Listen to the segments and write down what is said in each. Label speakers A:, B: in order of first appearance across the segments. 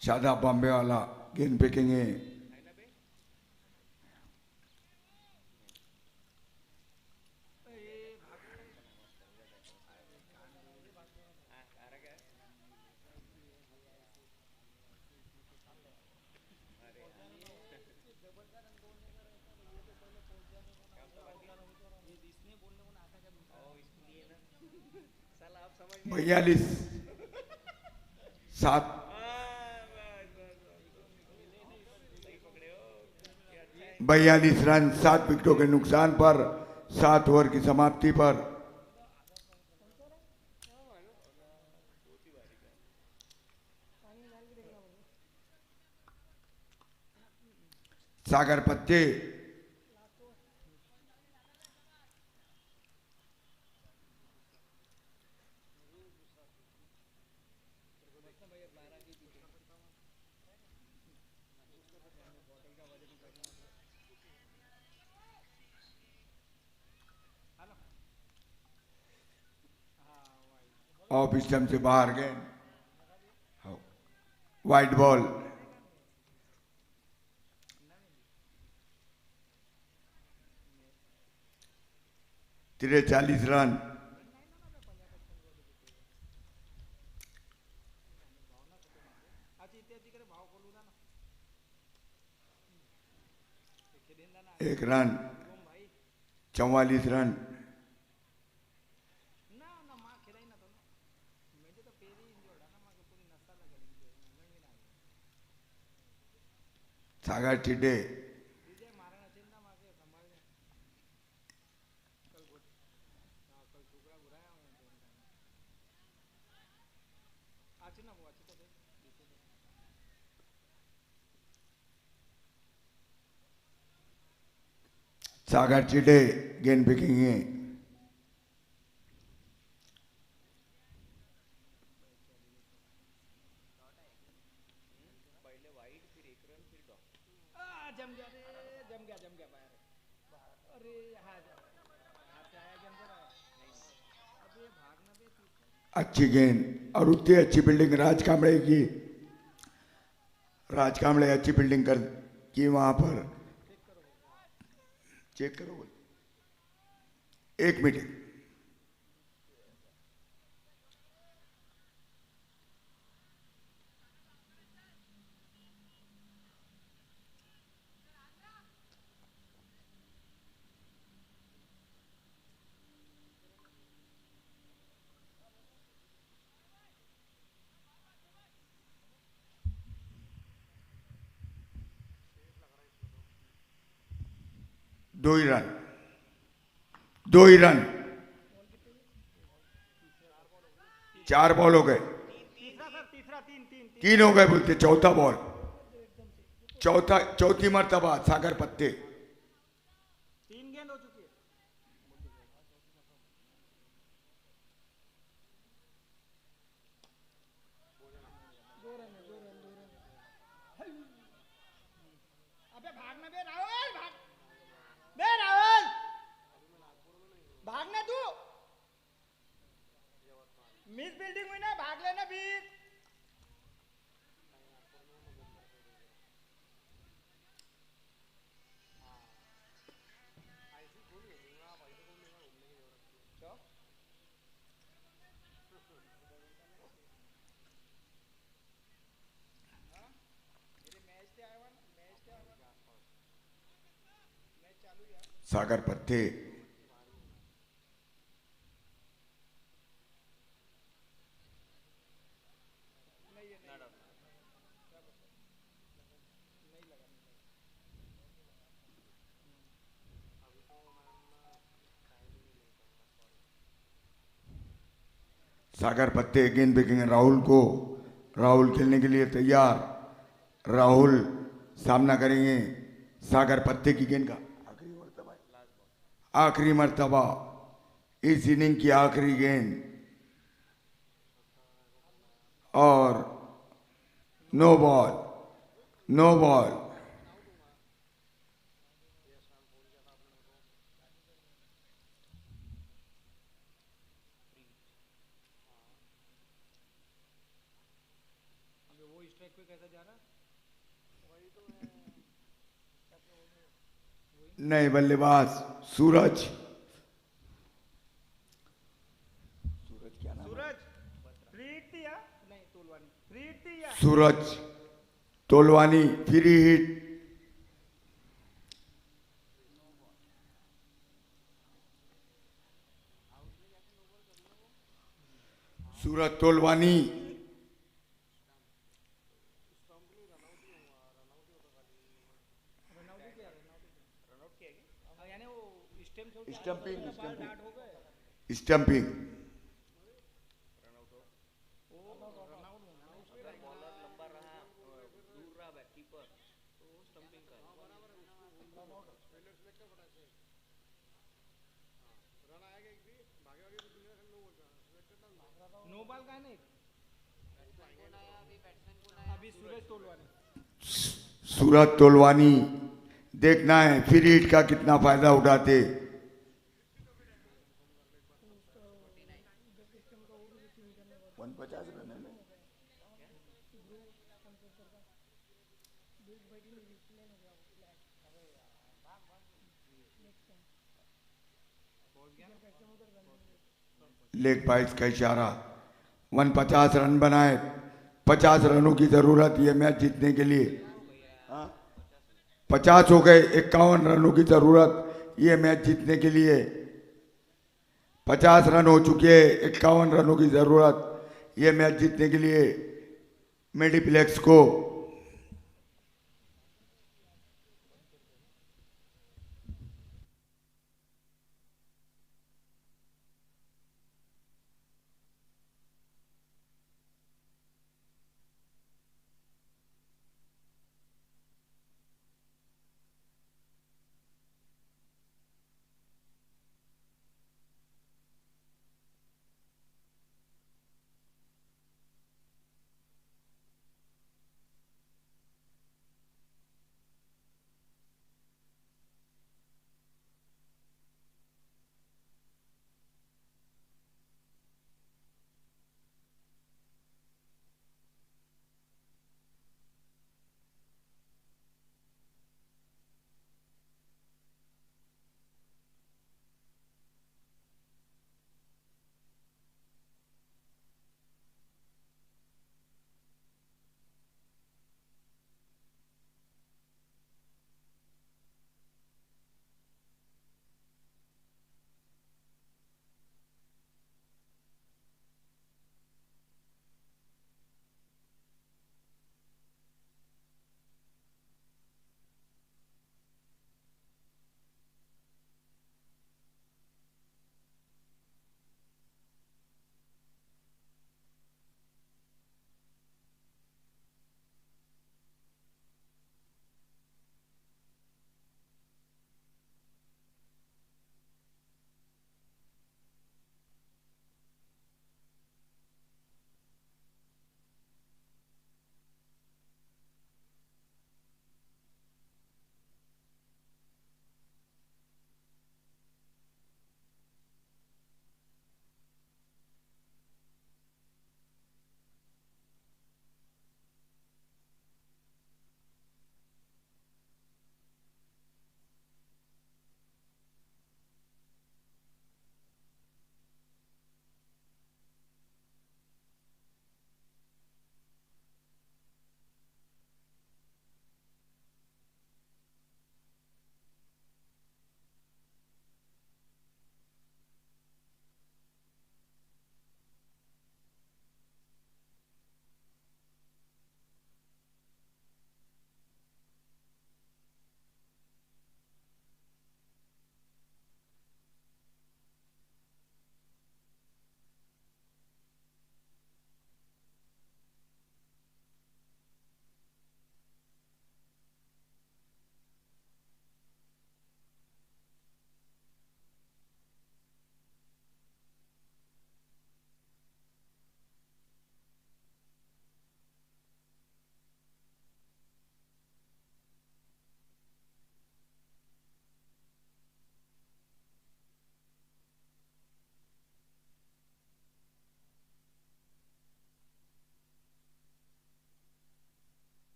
A: शादाब बॉम्बे वाला गेंद फेंकेंगे। बयालीस 7, 42 रन 7 विकेटों के नुकसान पर 7 ओवर की समाप्ति पर सागर पत्ते ऑफ स्टंप से बाहर गए। White ball. 43 रन। एक रन 44 रन। सागर चिटे सागर चिटे गेंद फेंकेंगे। अच्छी गेंद और उतनी अच्छी फील्डिंग राज कांबळे की। राज कांबळे अच्छी फील्डिंग कर की वहां पर। चेक करो। 1 मिनट। दो ही रन। 2 ही रन। 4 बॉल हो गए। 3 हो गए बोलते। चौथा बॉल। चौथी मर्तबा सागर पत्ते।
B: भागना तू। मिस बिल्डिंग हुई ना, भाग लेना भी।
A: सागर पत्ते सागर पत्ते गेंद फेंकेंगे राहुल को। राहुल खेलने के लिए तैयार। राहुल सामना करेंगे सागर पत्ते की गेंद का। आखिरी मर्तबा इस इनिंग की आखिरी गेंद और नो बॉल। No ball.
B: पे कैसा जा रहा?
A: नए बल्लेबाज सूरज। सूरज क्या नाम है?
B: सूरज फ्री हिट थी या नहीं? तोलवानी फ्री हिट थी या?
A: सूरज तोलवानी फ्री हिट। सूरज तोलवानी
B: रनआउट किया क्या? यानी वो स्टेम छोड़
A: स्टंपिंग
B: डाट हो गए।
A: स्टंपिंग।
B: नो बॉल का नहीं। अभी सूरज तोलवानी।
A: सूरज तोलवानी देखना है फ्री हिट का कितना फायदा उठाते। लेग बाइट्स का इशारा। 150 रन बनाए। 50 रनों की जरूरत ये मैच जीतने के लिए। 50 हो गए। 51 रनों की जरूरत ये मैच जीतने के लिए। 50 रन हो चुके हैं। 51 रनों की जरूरत ये मैच जीतने के लिए मेडिप्लेक्स को।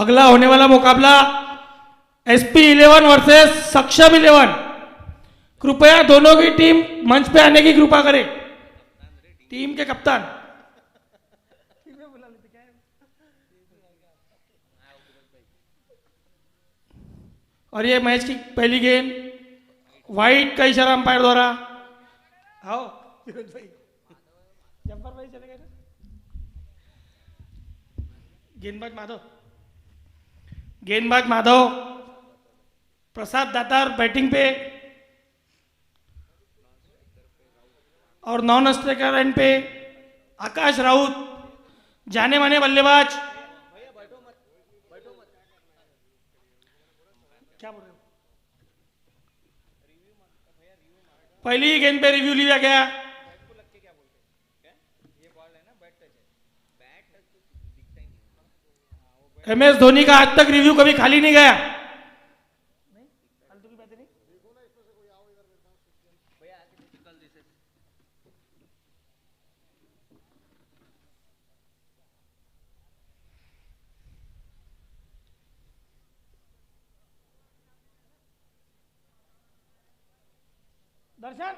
C: अगला होने वाला मुकाबला SP 11 वर्सेस सक्षम 11। कृपया दोनों की टीम मंच पे आने की कृपा करें। टीम के कप्तान और ये मैच की पहली गेंद वाइट का इशारा अंपायर द्वारा। आओ फिरोज भाई, जब्बर भाई चले गए ना। गेंदबाज माधव प्रसाद दातार बैटिंग पे और नॉन स्ट्राइकर एंड पे आकाश राउत जाने माने बल्लेबाज। क्या बोल रहे हो? पहली ही गेंद पे रिव्यू लिया गया। MS धोनी का आज तक रिव्यू कभी खाली नहीं गया। दर्शन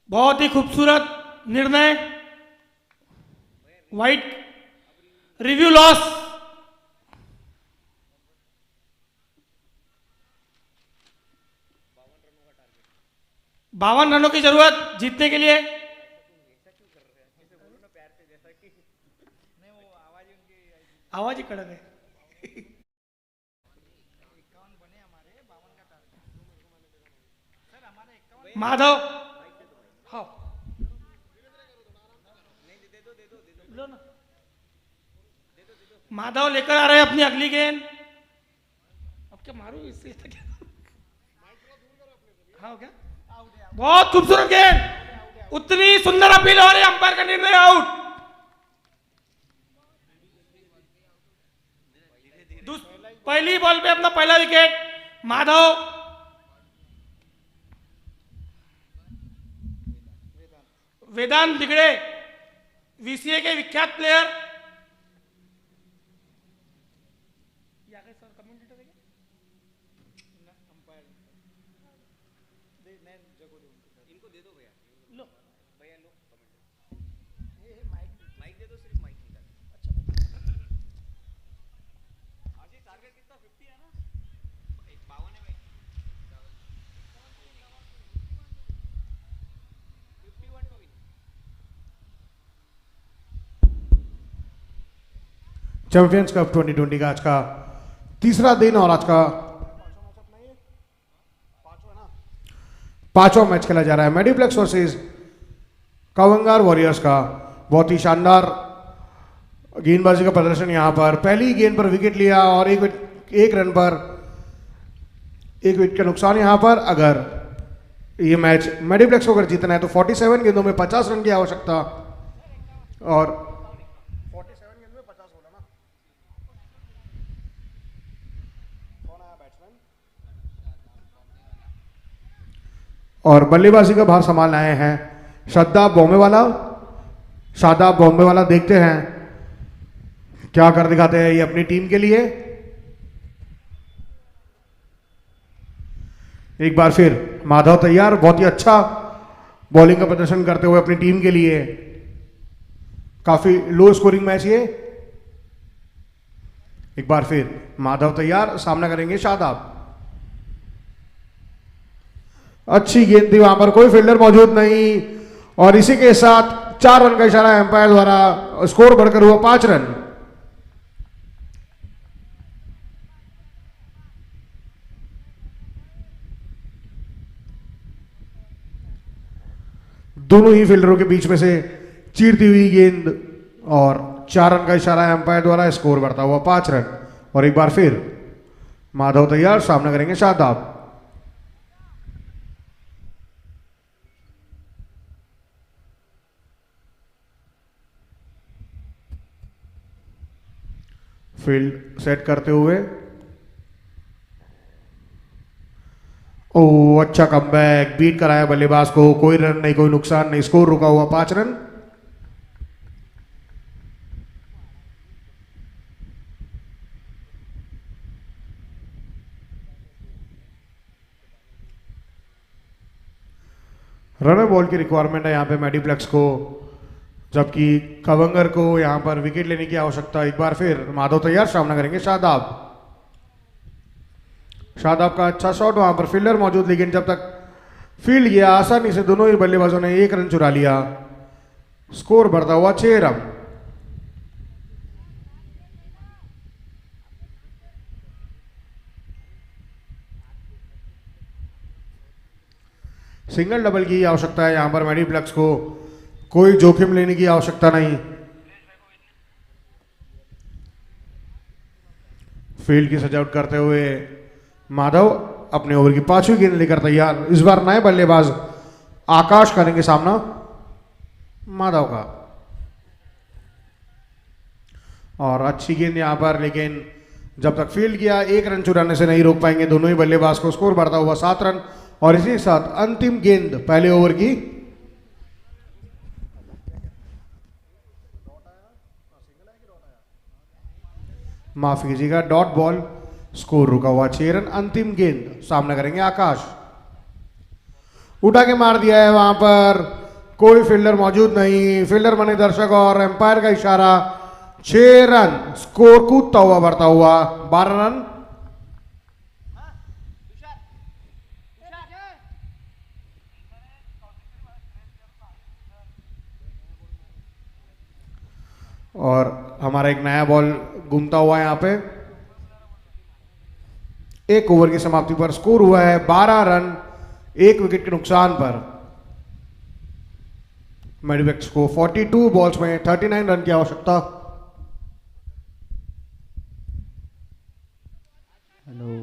C: बहुत ही खूबसूरत निर्णय। White review loss. बावन रनों की जरूरत जीतने के लिए। आवाज ही कड़क है। माधव हाँ लो ना। माधव लेकर आ रहे हैं अपनी अगली गेंद। अब क्या मारू इससे क्या? हाँ क्या? बहुत खूबसूरत गेंद, उतनी सुंदर अपील हो रही है, अंपायर का निर्णय आउट। पहली बॉल पे अपना पहला विकेट माधव। वेदांत बिगड़े VCA के विख्यात प्लेयर।
D: चैंपियंस कप 2020 का आज का तीसरा दिन और आज का पांचवा मैच खेला जा रहा है मेडिप्लेक्स वर्सेस कावंगार वॉरियर्स का। बहुत ही शानदार गेंदबाजी का प्रदर्शन यहां पर। पहली गेंद पर विकेट लिया और एक रन पर एक विकेट का नुकसान यहां पर। अगर ये मैच मेडिप्लेक्स को अगर जीतना है तो 47 गेंदों में 50 रन की आवश्यकता और 47 गेंदों में 50 बोला ना। कौन आया बैट्समैन? और बल्लेबाजी का भार संभालने आए हैं शादाब बॉम्बे वाला। देखते हैं क्या कर दिखाते हैं ये अपनी टीम के लिए। एक बार फिर माधव तैयार, बहुत ही अच्छा बॉलिंग का प्रदर्शन करते हुए अपनी टीम के लिए। काफी लो स्कोरिंग मैच ये। एक बार फिर माधव तैयार, सामना करेंगे शादाब। अच्छी गेंद थी, वहां पर कोई फील्डर मौजूद नहीं और इसी के साथ 4 रन का इशारा एम्पायर द्वारा। स्कोर बढ़कर हुआ 5 रन। दोनों ही फील्डरों के बीच में से चीरती हुई गेंद और 4 रन का इशारा एम्पायर द्वारा। स्कोर बढ़ता हुआ 5 रन। और एक बार फिर माधव तैयार, सामना करेंगे शादाब। फील्ड सेट करते हुए, ओ अच्छा कमबैक, बीट कराया बल्लेबाज को, कोई रन नहीं, कोई नुकसान नहीं, स्कोर रुका हुआ 5 रन। रनर बॉल की रिक्वायरमेंट है यहाँ पे मेडिप्लेक्स को, जबकि कवंगर को यहाँ पर विकेट लेने की आवश्यकता। एक बार फिर माधव तैयार, सामना करेंगे शादाब। शादाब का अच्छा शॉट, वहां पर फील्डर मौजूद, लेकिन जब तक फील्ड गया आसानी से दोनों ही बल्लेबाजों ने 1 रन चुरा लिया। स्कोर बढ़ता हुआ 6 रन। सिंगल डबल की आवश्यकता है यहां पर मेडिप्लेक्स को, कोई जोखिम लेने की आवश्यकता नहीं। फील्ड की सजावट करते हुए माधव अपने ओवर की 5वीं गेंद लेकर तैयार। इस बार नए बल्लेबाज आकाश करेंगे सामना माधव का, और अच्छी गेंद यहां पर, लेकिन जब तक फील्ड किया 1 रन चुराने से नहीं रोक पाएंगे दोनों ही बल्लेबाज को। स्कोर बढ़ता हुआ 7 रन। और इसी के साथ अंतिम गेंद पहले ओवर की, माफ कीजिएगा, डॉट बॉल। स्कोर रुका हुआ 6 रन। अंतिम गेंद, सामना करेंगे आकाश। उठा के मार दिया है, वहां पर कोई फील्डर मौजूद नहीं, फील्डर बने दर्शक और एम्पायर का इशारा। 6 रन। स्कोर कूदता हुआ बढ़ता हुआ 12 रन। और हमारा एक नया बॉल घूमता हुआ यहां पे। 1 ओवर की समाप्ति पर स्कोर हुआ है 12 रन, 1 विकेट के नुकसान पर। मेडिप्लेक्स को 42 बॉल्स में 39 रन की आवश्यकता। हेलो,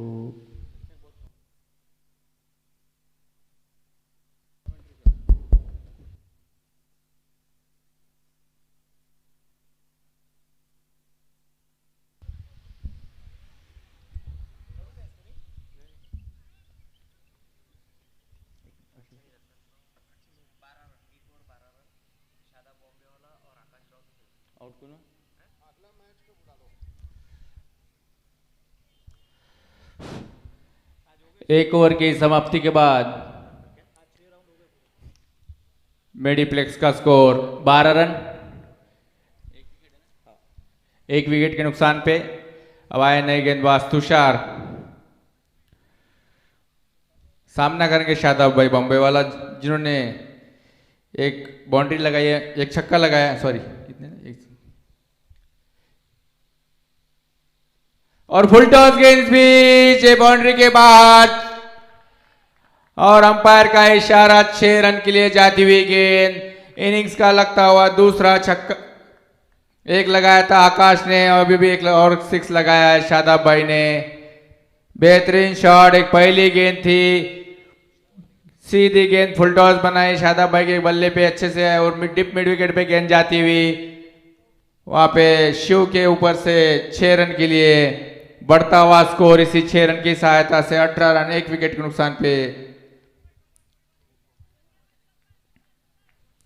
E: एक ओवर की समाप्ति के बाद मेडिप्लेक्स का स्कोर 12 रन, 1 विकेट के नुकसान पे। अब आए नए गेंदबाज तुषार, सामना करेंगे शादाब भाई बॉम्बे वाला, जिन्होंने एक बाउंड्री लगाई है, एक छक्का लगाया, सॉरी कितने, और फुल टॉस गेंद बीच, बाउंड्री के बाद, और अंपायर का इशारा 6 रन के लिए जाती हुई गेंद। इनिंग्स का लगता हुआ दूसरा छक्का, एक लगाया था आकाश ने, और अभी भी एक और 6 लगाया है शादाब भाई ने। बेहतरीन शॉट, एक पहली गेंद थी, सीधी गेंद फुल टॉस बनाई शादाब भाई के बल्ले पे अच्छे से, और मिड विकेट पे गेंद जाती हुई वहां पे शिव के ऊपर से 6 रन के लिए बढ़ता हुआ स्कोर। इसी 6 रन की सहायता से 18 रन, 1 विकेट के नुकसान पे।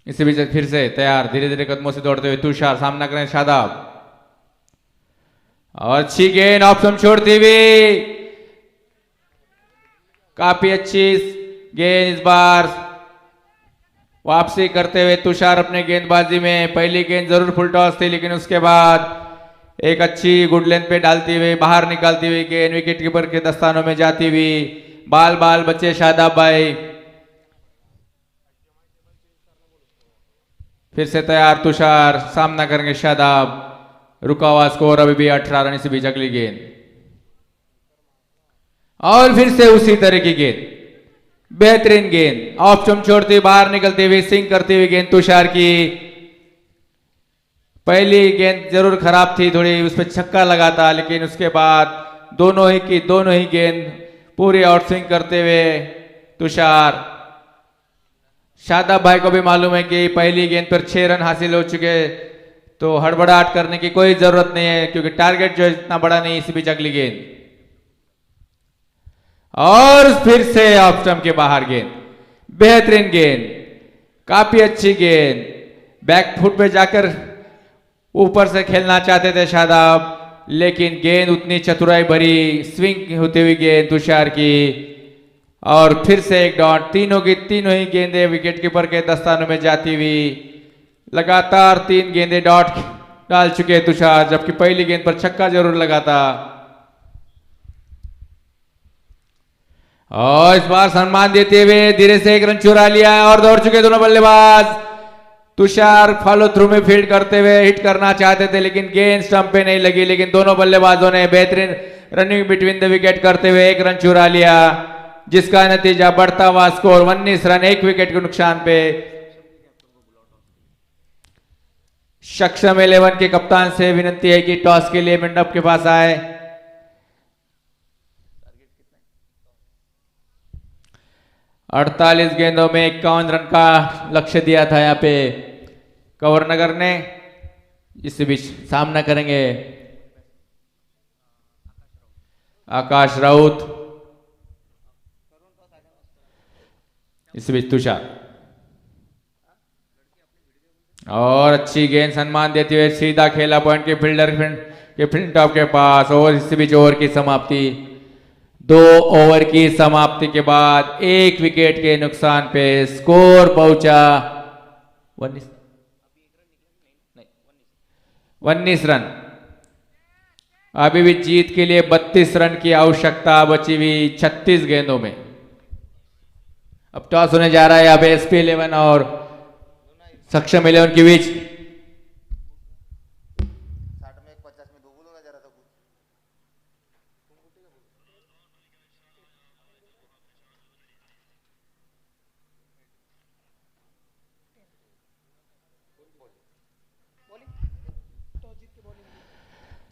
E: इसी बीच फिर से तैयार, धीरे धीरे कदमों से दौड़ते हुए तुषार, सामना करें शादाब, और अच्छी गेंद ऑप्शन छोड़ती हुई, काफी अच्छी गेंद इस बार वापसी करते हुए तुषार अपने गेंदबाजी में। पहली गेंद जरूर फुल टॉस थी, लेकिन उसके बाद एक अच्छी गुड लेंथ पे डालती हुई, बाहर निकालती हुई गेंद विकेट कीपर के दस्तानों में जाती हुई। बाल बाल बचे शादाब भाई, फिर से तैयार तुषार, सामना करेंगे शादाब। रुका हुआ स्कोर अभी भी 18 रन। इसी बीच अगली गेंद, और फिर से उसी तरह की गेंद, बेहतरीन गेंद, ऑफ स्टंप छोड़ती हुई, बाहर निकलती हुई, स्विंग करती हुई गेंद तुषार की। पहली गेंद जरूर खराब थी थोड़ी, उस पर छक्का लगा था, लेकिन उसके बाद दोनों ही गेंद पूरी आउट स्विंग करते हुए तुषार। शादाब भाई को भी मालूम है कि पहली गेंद पर 6 रन हासिल हो चुके तो हड़बड़ाहट करने की कोई जरूरत नहीं है क्योंकि टारगेट जो है इतना बड़ा नहीं, इसी बीच अगली गेंद और फिर से ऑफ स्टंप के बाहर गेंद, बेहतरीन गेंद, काफी अच्छी गेंद, बैक फुट पे जाकर ऊपर से खेलना चाहते थे शादाब, लेकिन गेंद उतनी चतुराई भरी स्विंग होती हुई गेंद तुषार की और फिर से एक डॉट। तीनों की तीनों ही गेंदें विकेट कीपर के दस्तानों में जाती हुई, लगातार 3 गेंदें डॉट डाल चुके तुषार, जबकि पहली गेंद पर छक्का जरूर लगा था। और इस बार सम्मान देते हुए धीरे से 1 रन चुरा लिया और दौड़ चुके दोनों बल्लेबाज। तुषार फॉलो थ्रू में फील्ड करते हुए हिट करना चाहते थे लेकिन गेंद स्टंप पे नहीं लगी, लेकिन दोनों बल्लेबाजों ने बेहतरीन रनिंग बिटवीन द विकेट करते हुए 1 रन चुरा लिया, जिसका नतीजा बढ़ता हुआ स्कोर 19 रन 1 विकेट के नुकसान पे। सक्षम 11 के कप्तान से विनती है कि टॉस के लिए मंडप के पास आए। अड़तालीस गेंदों में 51 रन का लक्ष्य दिया था यहाँ पे कंवर नगर ने। इस बीच सामना करेंगे आकाश राउत, इस बीच तुषार और अच्छी गेंद सम्मान देते हुए सीधा खेला पॉइंट के फील्डर के फील्ड टॉप के पास। और इस बीच ओवर की समाप्ति, 2 ओवर की समाप्ति के बाद 1 विकेट के नुकसान पे स्कोर पहुंचा 19 रन। अभी भी जीत के लिए 32 रन की आवश्यकता बची हुई 36 गेंदों में। अब टॉस होने जा रहा है यहाँ पे एसपी 11 और सक्षम 11 के बीच।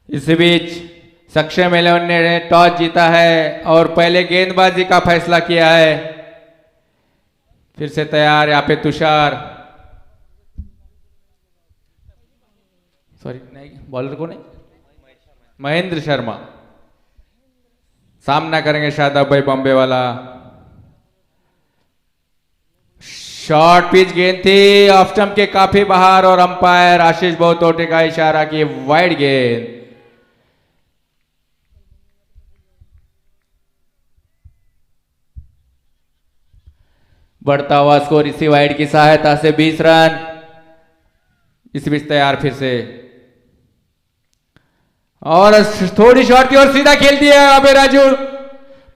E: इस बीच सक्षम 11 ने टॉस जीता है और पहले गेंदबाजी का फैसला किया है। फिर से तैयार यहाँ पे तुषार, सॉरी नहीं बॉलर को नहीं, महेंद्र शर्मा सामना करेंगे शादाब भाई बॉम्बे वाला। शॉर्ट पिच गेंद थी ऑफ स्टंप के काफी बाहर और अंपायर आशीष बहुतोटे का इशारा की वाइड गेंद। बढ़ता हुआ स्कोर इसी वाइड की सहायता से 20 रन। इस बीच तैयार फिर से और थोड़ी शॉट की ओर सीधा खेल दिया अबे राजू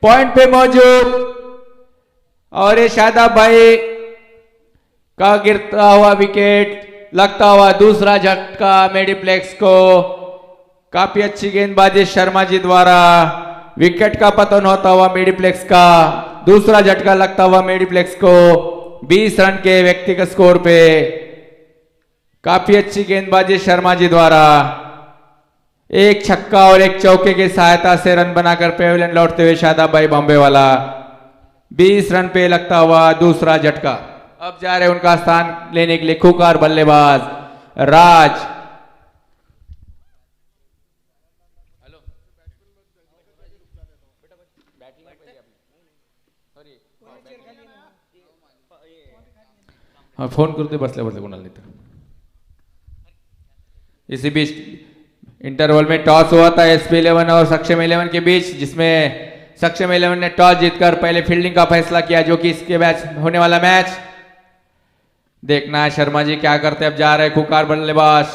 E: पॉइंट पे मौजूद। और ये शादाब भाई का गिरता हुआ विकेट, लगता हुआ दूसरा झटका मेडिप्लेक्स को। काफी अच्छी गेंदबाजी शर्मा जी द्वारा, विकेट का पतन होता हुआ मेडिप्लेक्स का, दूसरा झटका लगता हुआ मेडिप्लेक्स को 20 रन के व्यक्तिगत स्कोर पे। काफी अच्छी गेंदबाजी शर्मा जी द्वारा, 1 छक्का और 1 चौके की सहायता से रन बनाकर पेविलियन लौटते हुए शादाब भाई बॉम्बे वाला 20 रन पे लगता हुआ दूसरा झटका। अब जा रहे उनका स्थान लेने के लिए खूंखार बल्लेबाज राज। हाँ फोन करते बसले बसले कोणाला नाही तर। इसी बीच इंटरवल में टॉस हुआ था एसपी 11 और सक्षम 11 के बीच, जिसमें सक्षम 11 ने टॉस जीतकर पहले फील्डिंग का फैसला किया, जो कि इसके मैच होने वाला मैच देखना है शर्मा जी क्या करते। अब जा रहे खूंखार बल्लेबाज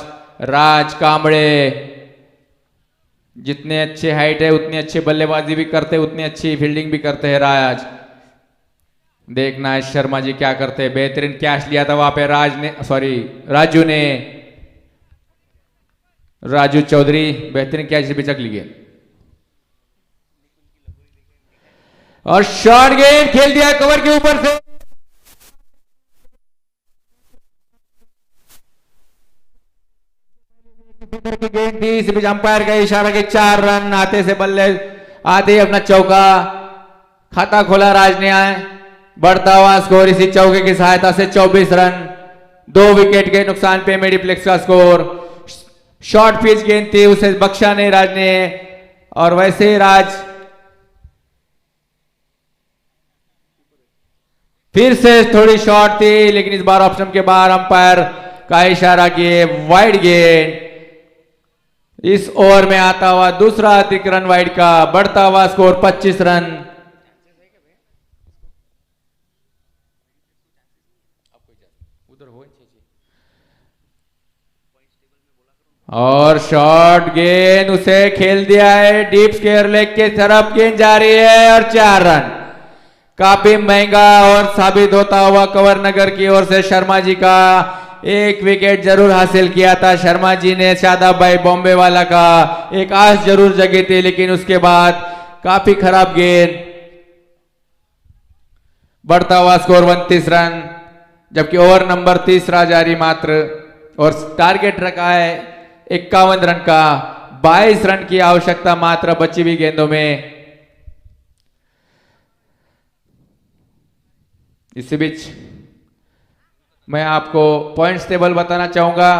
E: राज कांबड़े। जितने अच्छे हाइट है उतनी अच्छी बल्लेबाजी भी करते, उतनी अच्छी फील्डिंग भी करते हैं राज। देखना है शर्मा जी क्या करते हैं। बेहतरीन कैच लिया था वहां पे राजू ने, राजू चौधरी बेहतरीन कैच भी चक लिए और शॉर्ट गेंद खेल दिया कवर के ऊपर से। गेंद थी, इस बीच अंपायर का इशारा के 4 रन आते से बल्ले आते अपना चौका खाता खोला राज ने। आए बढ़ता हुआ स्कोर इसी चौके की सहायता से 24 रन 2 विकेट के नुकसान पे मेडिप्लेक्स का स्कोर। शॉर्ट पिच गेंद थी, उसे बख्शा नहीं राज ने, और वैसे ही राज फिर से थोड़ी शॉर्ट थी, लेकिन इस बार ऑप्शन के बाहर अंपायर का इशारा किए वाइड गेंद। इस ओवर में आता हुआ दूसरा अधिक रन वाइड का, बढ़ता हुआ स्कोर 25 रन। और शॉर्ट गेंद उसे खेल दिया है डीप स्क्वायर लेग के तरफ, गेंद जा रही है और 4 रन। काफी महंगा और साबित होता हुआ कंवर नगर की ओर से शर्मा जी का एक विकेट जरूर हासिल किया था। शर्मा जी ने शादाब भाई बॉम्बे वाला का एक आस जरूर जगी थी, लेकिन उसके बाद काफी खराब गेंद। बढ़ता हुआ स्कोर 29 रन, जबकि ओवर नंबर 30 जारी मात्र, और टारगेट रखा है 51 रन का। 22 रन की आवश्यकता मात्र बची हुई गेंदों में। इसी बीच मैं आपको पॉइंट्स टेबल बताना चाहूंगा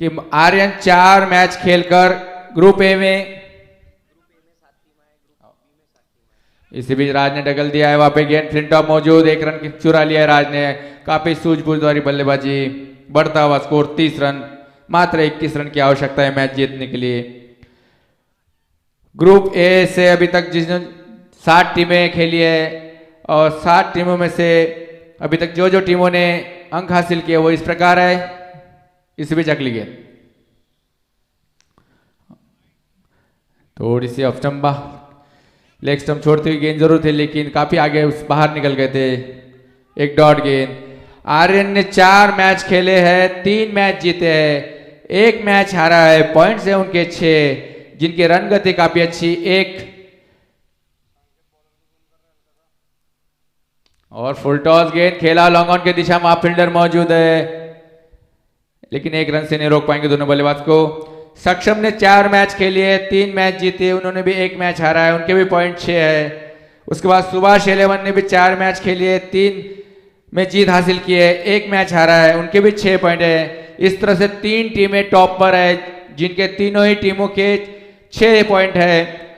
E: कि आर्यन 4 मैच खेलकर ग्रुप ए में, इसी बीच राज ने डगल दिया है वहां पे गेंद, फ्लिंटॉप मौजूद, 1 रन चुरा लिया है राज ने। काफी सूझबूझ वाली बल्लेबाजी। बढ़ता हुआ स्कोर 30 रन, मात्र 21 रन की आवश्यकता है मैच जीतने के लिए। ग्रुप ए से अभी तक जिसने 7 टीमें खेली है, और 7 टीमों में से अभी तक जो टीमों ने अंक हासिल किए वो इस प्रकार है। इस बीच अगली गेंद थोड़ी सी ऑफ स्टंप, लेग स्टंप छोड़ती हुई गेंद जरूर थी, लेकिन काफी आगे बाहर निकल गए थे। एक डॉट गेंद। आर्यन ने 4 मैच खेले हैं, 3 मैच जीते हैं, 1 मैच हारा है। पॉइंट्स है उनके 6, जिनकी रन गति काफी अच्छी। और फुल टॉस गेंद खेला लॉन्ग ऑन की दिशा में, आप फील्डर मौजूद है, लेकिन 1 रन से नहीं रोक पाएंगे दोनों बल्लेबाज को। सक्षम ने 4 मैच खेले, 3 मैच जीते, उन्होंने भी 1 मैच हारा है, उनके भी पॉइंट 6 है। उसके बाद सुभाष 11 ने भी 4 मैच खेले, 3 में जीत हासिल की है, 1 मैच हारा है, उनके भी 6 पॉइंट है। इस तरह से 3 टीमें टॉप पर है, जिनके तीनों ही टीमों के 6 पॉइंट है,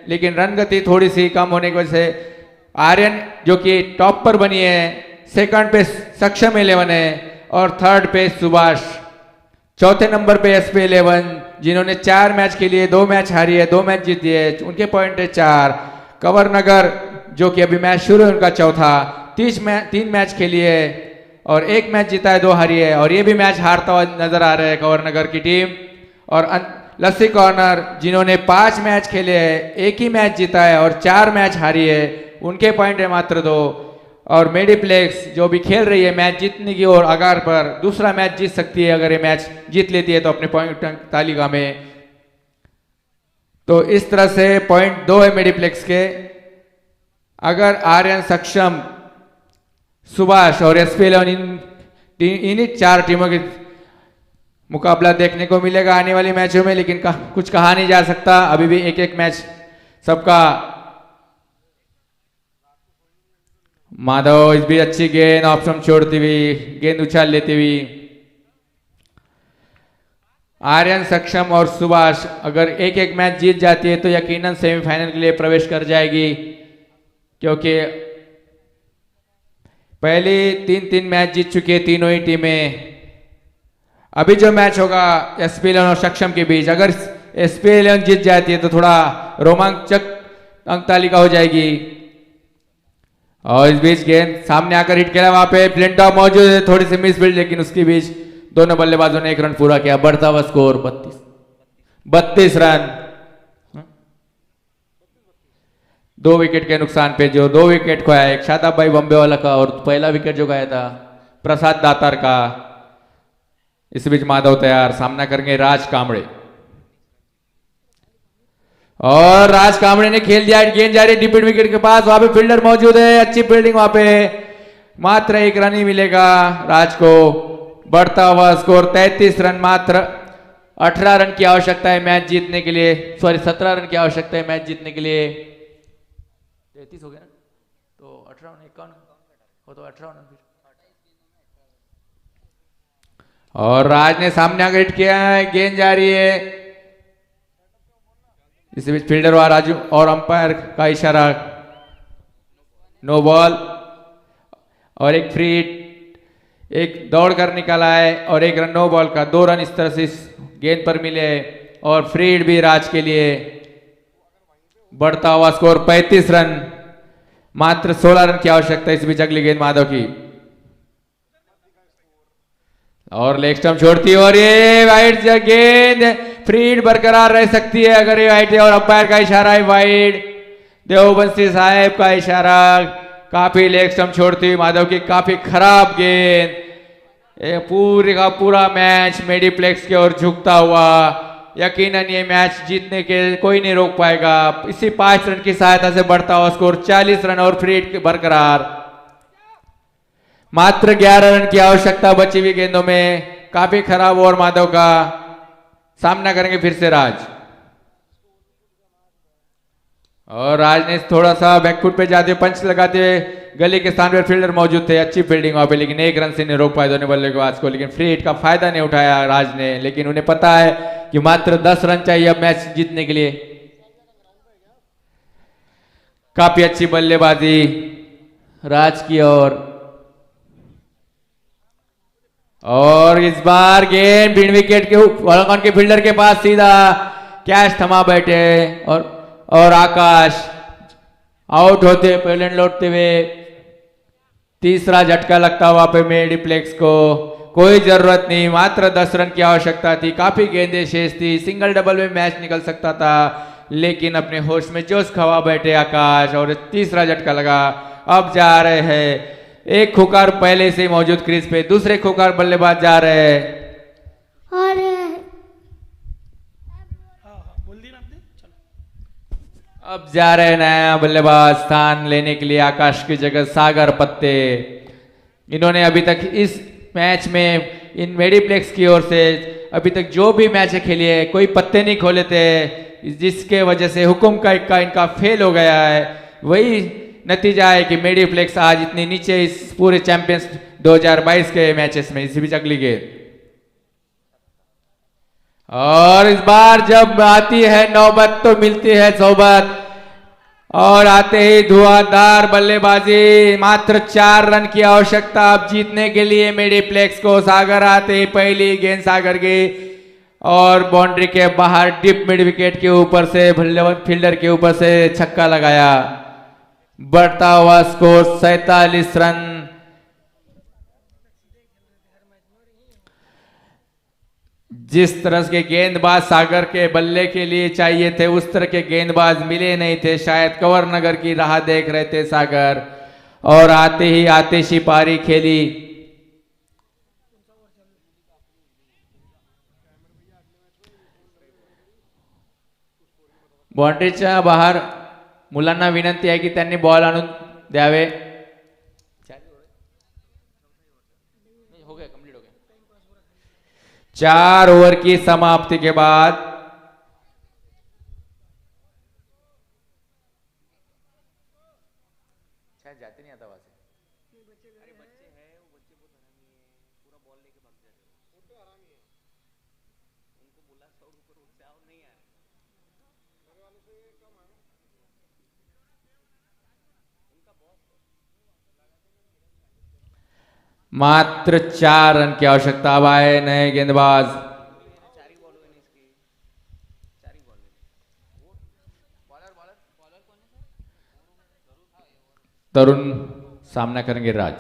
E: लेकिन रन गति थोड़ी सी कम होने की वजह से आर्यन जो कि टॉप पर बनी है, सेकंड पे सक्षम 11 है, और थर्ड पे सुभाष, चौथे नंबर पे एसपी 11 जिन्होंने 4 मैच के लिए 2 मैच हारी है, 2 मैच जीती है, उनके पॉइंट है 4। कंवर नगर जो कि अभी मैच शुरू है उनका चौथा, 3 मैच खेली है और 1 मैच जीता है, 2 हारी है, और ये भी मैच हारता हुआ नजर आ रहा है कंवर नगर की टीम। और लस्सी कॉर्नर जिन्होंने 5 मैच खेले हैं, 1 ही मैच जीता है और 4 मैच हारी है, उनके पॉइंट है मात्र 2। और मेडिप्लेक्स जो भी खेल रही है मैच जीतने की ओर आगार पर, दूसरा मैच जीत सकती है अगर ये मैच जीत लेती है तो अपने पॉइंट तालिका में। तो इस तरह से पॉइंट 2 है मेडिप्लेक्स के। अगर आर्यन, सक्षम, सुभाष और एसपी 11 इन्हीं 4 टीमों के मुकाबला देखने को मिलेगा आने वाली मैचों में, लेकिन कुछ कहा नहीं जा सकता, अभी भी 1-1 मैच सबका। माधव इस भी अच्छी गेंद ऑप्शन छोड़ती हुई, गेंद उछाल लेती हुई। आर्यन, सक्षम और सुभाष अगर 1-1 मैच जीत जाती है तो यकीनन सेमीफाइनल के लिए प्रवेश कर जाएगी, क्योंकि पहले 3-3 मैच जीत चुकी है तीनों ही टीमें। अभी जो मैच होगा एसपी 11 और सक्षम के बीच, अगर एसपी 11 जीत जाती है तो थोड़ा रोमांचक अंक तालिका हो जाएगी। और इस बीच गेंद सामने आकर हिट किया, वहां पे फ्लिंटॉप मौजूद है, थोड़ी सी मिस फील्ड, लेकिन उसके बीच दोनों बल्लेबाजों ने 1 रन पूरा किया। बढ़ता हुआ स्कोर 32 रन। 2 विकेट के नुकसान पे जो 2 विकेट खोया, एक शादाब भाई बॉम्बे वाला का और पहला विकेट जो गया था प्रसाद दातार का। इस बीच माधव तैयार, सामना करेंगे राज कामड़े, और राज कामड़े ने खेल दिया, गेंद जा रही डिपिट विकेट के पास, वहां पे फील्डर मौजूद है, अच्छी फील्डिंग वहां पे, मात्र 1 रन ही मिलेगा राज को। बढ़ता हुआ स्कोर 33 रन, मात्र 18 रन की आवश्यकता है मैच जीतने के लिए, 17 रन की आवश्यकता है मैच जीतने के लिए। 33 हो गया ना, तो 18 51 हो तो 18 रन। और राज ने सामने आगे हिट किया है, गेंद जा रही है। इसी बीच फील्डर व राजू और अंपायर का इशारा, नो बॉल। और एक फ्री हिट, एक दौड़ कर निकाला है और एक रन, नो बॉल का 2 रन इस तरह से इस गेंद पर मिले। और फ्री हिट भी राज के लिए। बढ़ता हुआ स्कोर 35 रन, मात्र 16 रन की आवश्यकता इस बीच अगली गेंद माधव की। और लेग स्टंप छोड़ती है और ये वाइड गेंद, फ्री हिट बरकरार रह सकती है अगर ये वाइड है। और अंपायर का इशारा है वाइड, देवबंसी साहब का इशारा। काफी लेग स्टंप छोड़ती हुई माधव की काफी खराब गेंद। ये पूरे का पूरा मैच मेडिप्लेक्स की ओर झुकता हुआ। यकीनन ये मैच जीतने के कोई नहीं रोक पाएगा। इसी 5 रन की सहायता से बढ़ता हुआ स्कोर 40 रन और फ्री हिट बरकरार। मात्र 11 रन की आवश्यकता बची हुई गेंदों में। काफी खराब ओवर माधव का। सामना करेंगे फिर से राज। और राज ने थोड़ा सा बैकफुट पे जाते हुए पंच लगाते हुए गली के स्थान पर फील्डर मौजूद थे, अच्छी फील्डिंग वहां पे, लेकिन 1 रन से नहीं रोक पाए दोनों बल्लेबाज को। लेकिन फ्री हिट का फायदा नहीं उठाया राज ने, लेकिन उन्हें पता है कि मात्र 10 रन चाहिए अब मैच जीतने के लिए। काफी अच्छी बल्लेबाजी राज की और इस बार गेंद बिन विकेट के वॉलकॉन के फील्डर के पास सीधा कैच थमा बैठे और आकाश आउट होते पहले लौटते हुए। तीसरा झटका लगता हुआ पे मेडिप्लेक्स को। कोई जरूरत नहीं, मात्र 10 रन की आवश्यकता थी। काफी गेंदें शेष थी, सिंगल डबल में मैच निकल सकता था, लेकिन अपने होश में जोश खवा बैठे आकाश और तीसरा झटका लगा। अब जा रहे हैं, एक खुकार पहले से मौजूद क्रीज पे, दूसरे खुकार बल्लेबाज जा रहे हैं।
C: बोल दी ना आपने, चलो।
E: अब जा रहे हैं नया बल्लेबाज स्थान लेने के लिए आकाश की जगह सागर पत्ते। इन्होंने अभी तक इस मैच में इन मेडिप्लेक्स की ओर से अभी तक जो भी मैच खेली है कोई पत्ते नहीं खोले थे, जिसके वजह से हुकुम का इक्का इनका फेल हो गया है। वही नतीजा है कि मेडिप्लेक्स आज इतनी नीचे इस पूरे चैंपियंस 2022 के मैचेस में। इसी बीच अगली गेंद और इस बार जब आती है नौबत तो मिलती है सोबत। और आते ही धुआंधार बल्लेबाजी, मात्र 4 रन की आवश्यकता अब जीतने के लिए मेडिप्लेक्स को। सागर आते ही पहली गेंद सागर की और बाउंड्री के बाहर डिप मिड विकेट के ऊपर से फील्डर के ऊपर से छक्का लगाया। बढ़ता हुआ स्कोर 47 रन। जिस तरह के गेंदबाज सागर के बल्ले के लिए चाहिए थे उस तरह के गेंदबाज मिले नहीं थे। शायद कंवर नगर की राह देख रहे थे सागर। और आते ही आतिशी पारी खेली। बाउंड्रीच्या बाहर मुलांना विनंती आहे की त्यांनी बॉल आणून द्यावे। हो गया, कंप्लीट हो गया। 4 ओवर की समाप्ति के बाद शायद जाते नहीं आता वहां से। मात्र 4 रन की आवश्यकता। अब आए नए गेंदबाज। तरुण सामना करेंगे राज।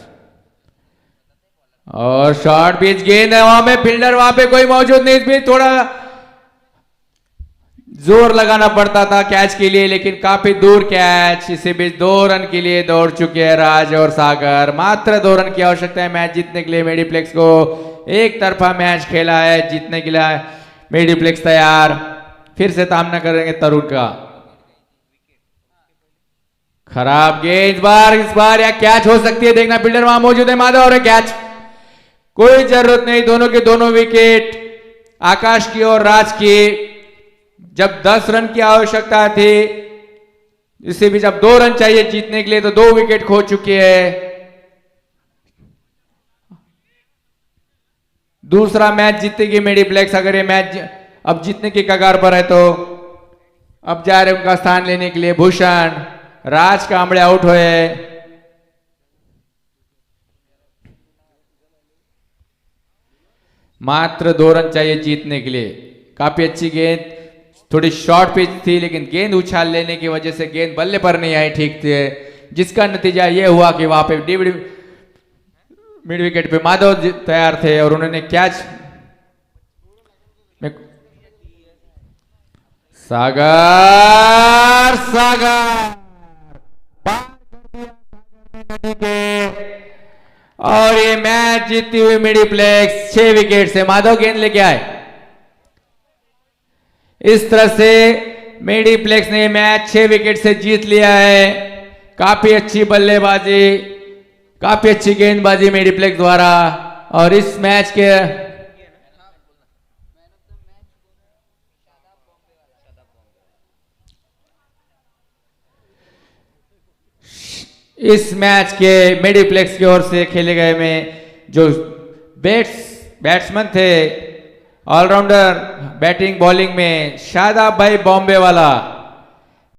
E: और शॉर्ट पिच गेंद है, वहां पे फील्डर वहां पे कोई मौजूद नहीं। इस बीच थोड़ा जोर लगाना पड़ता था कैच के लिए, लेकिन काफी दूर कैच। इसी बीच 2 रन के लिए दौड़ चुके हैं राज और सागर। मात्र 2 रन की आवश्यकता है मैच जीतने के लिए मेडिप्लेक्स को। एक तरफा मैच खेला है, जीतने के लिए मेडिप्लेक्स तैयार। फिर से सामना करेंगे तरुण का। खराब गेंद, इस बार या कैच हो सकती है, देखना। फील्डर वहां मौजूद है माधव और कैच। कोई जरूरत नहीं, दोनों के दोनों विकेट आकाश की और राज की। जब 10 रन की आवश्यकता थी, इसी बीच अब 2 रन चाहिए जीतने के लिए, तो 2 विकेट खो चुकी है। दूसरा मैच जीतेगी मेडीप्लेक्स। अगर ये मैच अब जीतने की कगार पर है तो अब जा रहे उनका स्थान लेने के लिए भूषण। राज कांबळे आउट हुए। मात्र 2 रन चाहिए जीतने के लिए। काफी अच्छी गेंद, थोड़ी शॉर्ट पिच थी लेकिन गेंद उछाल लेने की वजह से गेंद बल्ले पर नहीं आई ठीक से, जिसका नतीजा यह हुआ कि वहां पे मिड विकेट पे माधव तैयार थे और उन्होंने कैच। सागर पार कर दिया नदी के और ये मैच जीती हुई मेडीप्लेक्स 6 विकेट से। माधव गेंद लेके आए। इस तरह से मेडीप्लेक्स ने मैच 6 विकेट से जीत लिया है। काफी अच्छी बल्लेबाजी, काफी अच्छी गेंदबाजी मेडीप्लेक्स द्वारा। और इस मैच के मेडीप्लेक्स की ओर से खेले गए में जो बैट्समैन थे ऑलराउंडर बैटिंग बॉलिंग में शादाब भाई बॉम्बे वाला,